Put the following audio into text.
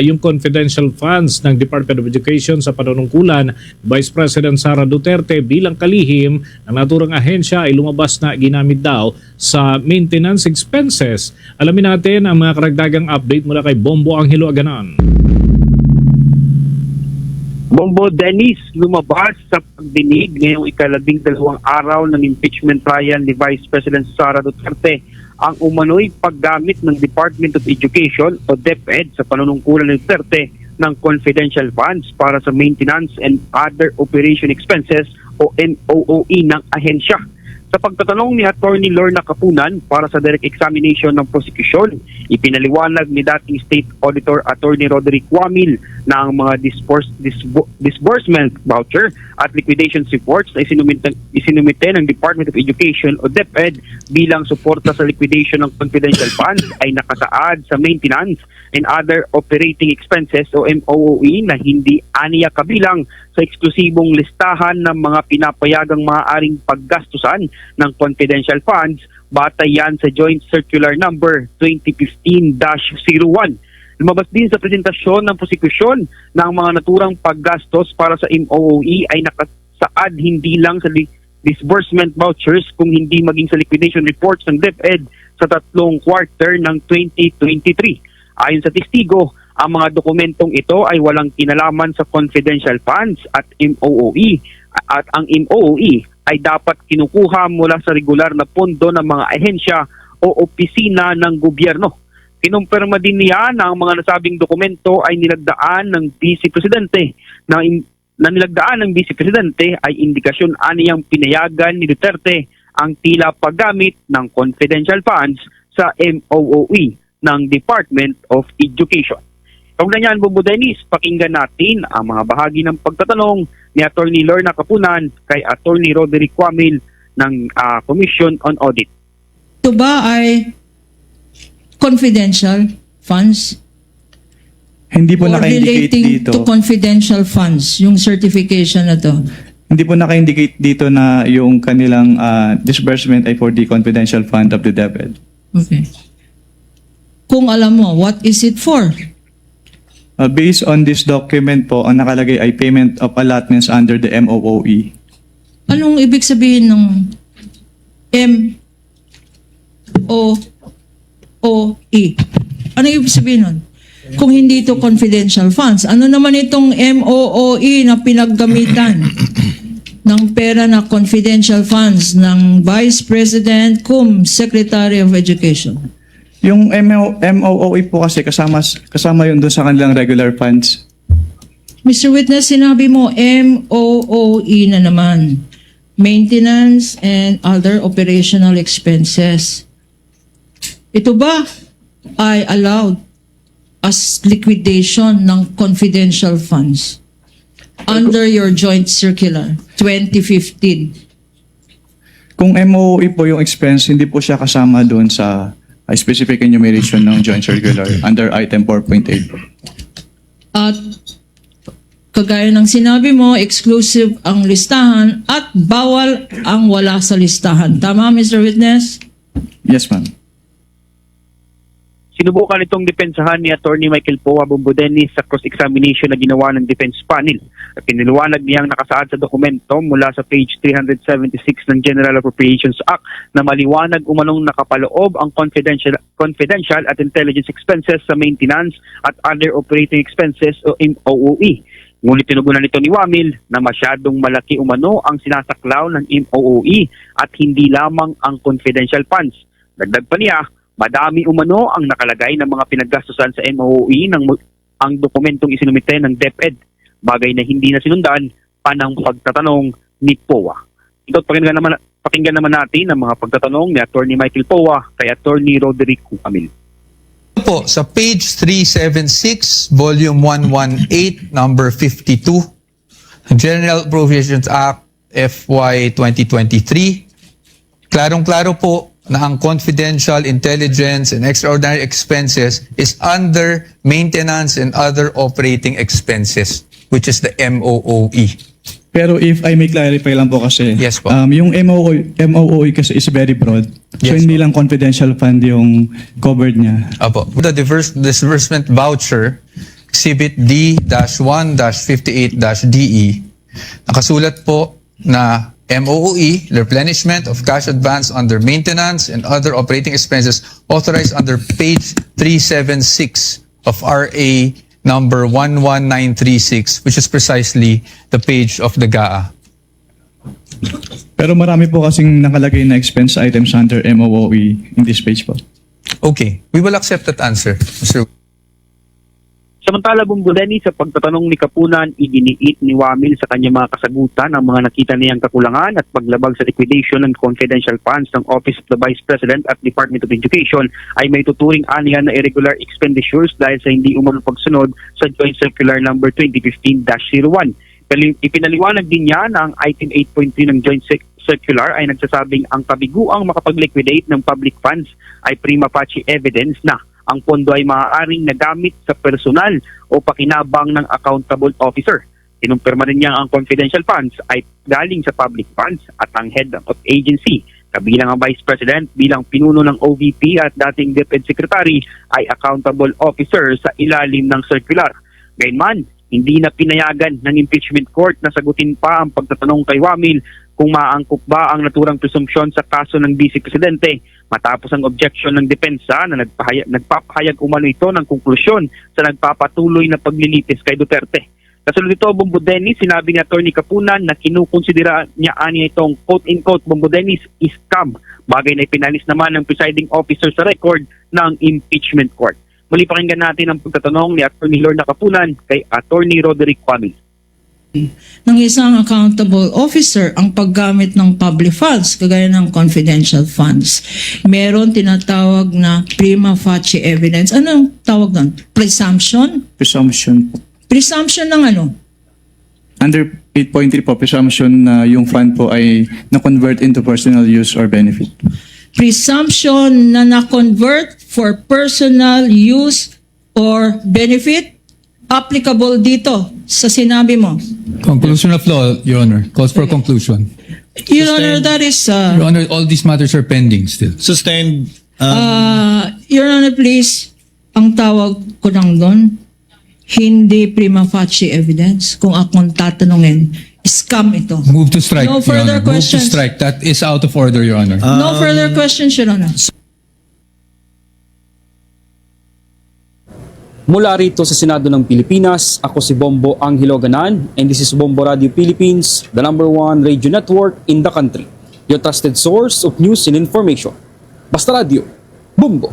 yung confidential funds ng Department of Education sa panunungkulan Vice President Sara Duterte bilang kalihim ng naturang ahensya ay lumabas na ginamit daw sa maintenance expenses. Alamin natin ang mga karagdagang update mula kay Bombo Angelo Aganan. Bombo Dennis, lumabas sa pagdinig ngayong ika-12 araw ng impeachment trial ni Vice President Sara Duterte ang umano'y paggamit ng Department of Education o DepEd sa panunungkulan ni Duterte ng confidential funds para sa maintenance and other operation expenses o MOOE ng ahensya. Sa pagtatanong ni Attorney Lorna Capunan para sa direct examination ng prosecution, ipinaliwanag ni dating State Auditor Attorney Roderick Wamil na ang mga disbursement voucher at liquidation reports na isinumite ng Department of Education o DepEd bilang suporta sa liquidation ng confidential funds ay nakasaad sa maintenance and other operating expenses o MOOE na hindi aniya kabilang sa eksklusibong listahan ng mga pinapayagang maaaring paggastusan ng confidential funds batay yan sa Joint Circular Number 2015-01. Lumabas din sa presentasyon ng prosekusyon na ang mga naturang paggastos para sa MOOE ay nakasaad hindi lang sa disbursement vouchers kung hindi maging sa liquidation reports ng DepEd sa 3 quarter ng 2023. Ayon sa testigo, ang mga dokumentong ito ay walang kinalaman sa confidential funds at MOOE at ang MOOE ay dapat kinukuha mula sa regular na pondo ng mga ahensya o opisina ng gobyerno. Kinumpirma din niya na ang mga nasabing dokumento ay nilagdaan ng Vice Presidente na nilagdaan ng Vice Presidente ay indikasyon aniyang pinayagan ni Duterte ang tila paggamit ng confidential funds sa MOOE ng Department of Education. Kaugnay niyan, Bombo Dennis, pakinggan natin ang mga bahagi ng pagtatanong ni Attorney Lorna Capunan kay Attorney Roderick Wamil ng Commission on Audit. Ito ba ay confidential funds? Hindi po Or naka-indicate relating dito. to confidential funds, yung certification na to? Hindi po naka-indicate dito na yung kanilang disbursement ay for the confidential fund of the DepEd. Okay. Kung alam mo, what is it for? Based on this document po, ang nakalagay ay payment of allotments under the MOOE. Anong ibig sabihin ng MOOE? Anong ibig sabihin nun? Kung hindi ito confidential funds, ano naman itong MOOE na pinaggamitan ng pera na confidential funds ng Vice President cum Secretary of Education? Yung MOOE po kasi kasama yun doon sa kanilang regular funds. Mr. Witness, sinabi mo MOOE na naman. Maintenance and other operational expenses. Ito ba ay allowed as liquidation ng confidential funds under your joint circular 2015? Kung MOOE po yung expense, hindi po siya kasama doon sa specific enumeration ng joint circular under item 4.8. At kagaya ng sinabi mo, exclusive ang listahan at bawal ang wala sa listahan. Tama, Mr. Witness? Yes, ma'am. Sinubukan itong depensahan ni Attorney Michael Poa Bombo Dennis sa cross-examination na ginawa ng defense panel. At piniliwanag niyang nakasaad sa dokumento mula sa page 376 ng General Appropriations Act na maliwanag umanong nakapaloob ang confidential at intelligence expenses sa maintenance at other operating expenses o MOOE. Ngunit tinugunan nito ni Wamil na masyadong malaki umano ang sinasaklaw ng MOOE at hindi lamang ang confidential funds. Dagdag pa niya, madami umano ang nakalagay ng mga pinaggastusan sa MOOE ng ang dokumentong isinumite ng DepEd, bagay na hindi na sinundan pa ng pagtatanong ni Poa. Ito pakinggan naman natin ang mga pagtatanong ni Attorney Michael Poa kay Attorney Roderick Wamil. Po, sa page 376, volume 118, number 52, General Appropriations Act FY 2023, klarong-klaro po na ang confidential, intelligence, and extraordinary expenses is under maintenance and other operating expenses, which is the MOOE. Pero if I may clarify lang po kasi, Yes po. yung MOOE kasi is very broad. So Yes hindi po. lang confidential fund yung covered niya. Apo. The disbursement voucher, Exhibit D-1-58-DE, nakasulat po na MOOE, replenishment of cash advance under maintenance and other operating expenses authorized under page 376 of RA number 11936, which is precisely the page of the GAA. Pero marami po kasing nakalagay na expense items under MOOE in this page po. Okay, we will accept that answer, Mr. Samantala, Bongo Denny, sa pagtatanong ni Kapunan, iginiit ni Wamil sa kanyang mga kasagutan ang mga nakita niyang kakulangan at paglabag sa liquidation ng confidential funds ng Office of the Vice President at Department of Education ay may tuturing anihan na irregular expenditures dahil sa hindi umunong pagsunod sa Joint Circular number 2015-01. Ipinaliwanag din niya na ang item 8.3 ng Joint Circular ay nagsasabing ang kabiguang makapag-liquidate ng public funds ay prima facie evidence na ang pondo ay maaaring nagamit sa personal o pakinabang ng accountable officer. Kinumpirma rin niya ang confidential funds ay galing sa public funds at ang head of agency, kabilang ang Vice President bilang pinuno ng OVP at dating DepEd Secretary ay accountable officer sa ilalim ng circular. Gayunman, hindi na pinayagan ng impeachment court na sagutin pa ang pagtatanong kay Wamil kung maaangkop ba ang naturang presumpsyon sa kaso ng Vice Presidente matapos ang objection ng depensa na nagpapahayag umano ito ng konklusyon sa nagpapatuloy na paglilitis kay Duterte. Kasunod ito, Bongo Dennis, sinabi ni Atty. Kapunan na kinukonsidera niya ani itong quote-unquote Bongo Dennis scam, bagay na ipinalis naman ng presiding officer sa record ng impeachment court. Muli pakinggan natin ang pagtatanong ni Atty. Lorna Kapunan kay Atty. Roderick Wamil. Ng isang accountable officer ang paggamit ng public funds, kagaya ng confidential funds. Meron tinatawag na prima facie evidence. Anong tawag doon? Presumption? Presumption po. Presumption ng ano? Under 8.3 po, presumption na yung fund po ay na-convert into personal use or benefit. Presumption na na-convert for personal use or benefit? Applicable dito sa sinabi mo? Conclusion of law, Your Honor. Calls for conclusion. Your Honor, that is... Your Honor, all these matters are pending still. Sustained. Your Honor, please, ang tawag ko lang doon, hindi prima facie evidence. Kung akong tatanungin, scam ito. Move to strike, No Your further Honor. Move to questions. strike. That is out of order, Your Honor. No further questions, Your Honor. Mula rito sa Senado ng Pilipinas, ako si Bombo Angelo Ganan and this is Bombo Radio Philippines, the #1 radio network in the country. Your trusted source of news and information. Basta Radio, Bombo!